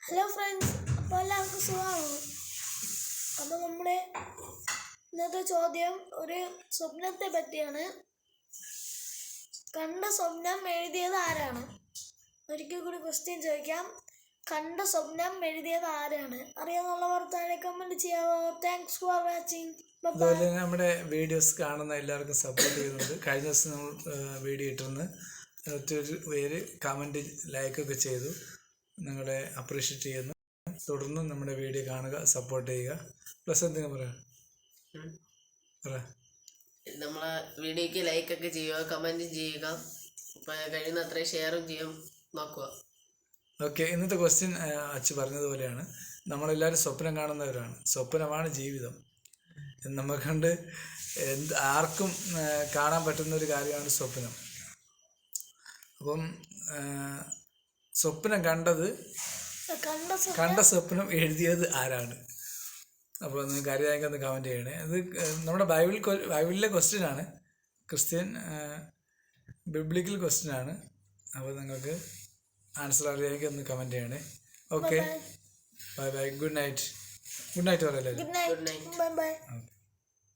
Hello friends, അപ്പോൾ എല്ലാവർക്കും സുഖമാണോ? അപ്പോൾ നമ്മുടെ ഇന്നത്തെ ചോദ്യം ഒരു സ്വപ്നത്തെ പറ്റിയാണ്. കണ്ട സ്വപ്നം എഴുതിയത് ആരാണ്? ഒരിക്കൽ കൂടി ക്വസ്റ്റ്യൻ ചോദിക്കാം. കണ്ട സ്വപ്നം എഴുതിയത് ആരാണ്? അറിയാവുന്നവർ താഴെ കമൻറ്റ് ചെയ്യാവോ? Thanks for watching. അതുപോലെ നമ്മുടെ വീഡിയോസ് കാണുന്ന എല്ലാവർക്കും സപ്പോർട്ട് ചെയ്യുന്നുണ്ട്. കഴിഞ്ഞ ദിവസം നമ്മൾ വീഡിയോ ഇട്ടിരുന്നു, ഒത്തിരി പേര് കമൻറ്റ് ലൈക്കൊക്കെ ചെയ്തു, നിങ്ങളെ അപ്രീഷിയേറ്റ് ചെയ്യുന്നു. തുടർന്ന് നമ്മുടെ വീഡിയോ കാണുക, സപ്പോർട്ട് ചെയ്യുക. പ്ലസ് എന്തെങ്കിലും പറയാം? നമ്മളെ വീഡിയോക്ക് ലൈക്കൊക്കെ ചെയ്യുക, കമൻറ്റും ചെയ്യുക, കഴിയുന്ന അത്രയും ഷെയറും ചെയ്യാൻ നോക്കുക. ഓക്കെ, ഇന്നത്തെ ക്വസ്റ്റ്യൻ അച്ഛൻ പറഞ്ഞതുപോലെയാണ്. നമ്മളെല്ലാവരും സ്വപ്നം കാണുന്നവരാണ്. സ്വപ്നമാണ് ജീവിതം. നമുക്കുണ്ട് ആർക്കും കാണാൻ പറ്റുന്ന ഒരു കാര്യമാണ് സ്വപ്നം. അപ്പം സ്വപ്നം കണ്ട സ്വപ്നം എഴുതിയത് ആരാണ്? അപ്പോൾ നിങ്ങൾക്ക് അറിയാമെങ്കിൽ ഒന്ന് കമൻറ്റ് ചെയ്യണേ. അത് നമ്മുടെ ബൈബിളിലെ ക്വസ്റ്റ്യനാണ്, ക്രിസ്ത്യൻ ബിബ്ലിക്കൽ ക്വസ്റ്റ്യനാണ്. അപ്പോൾ നിങ്ങൾക്ക് ആൻസർ അറിയാമെങ്കിൽ ഒന്ന് കമൻറ്റ് ചെയ്യണേ. Okay, bye bye, good night. Good night പറയല്ലേ? Good night, bye by.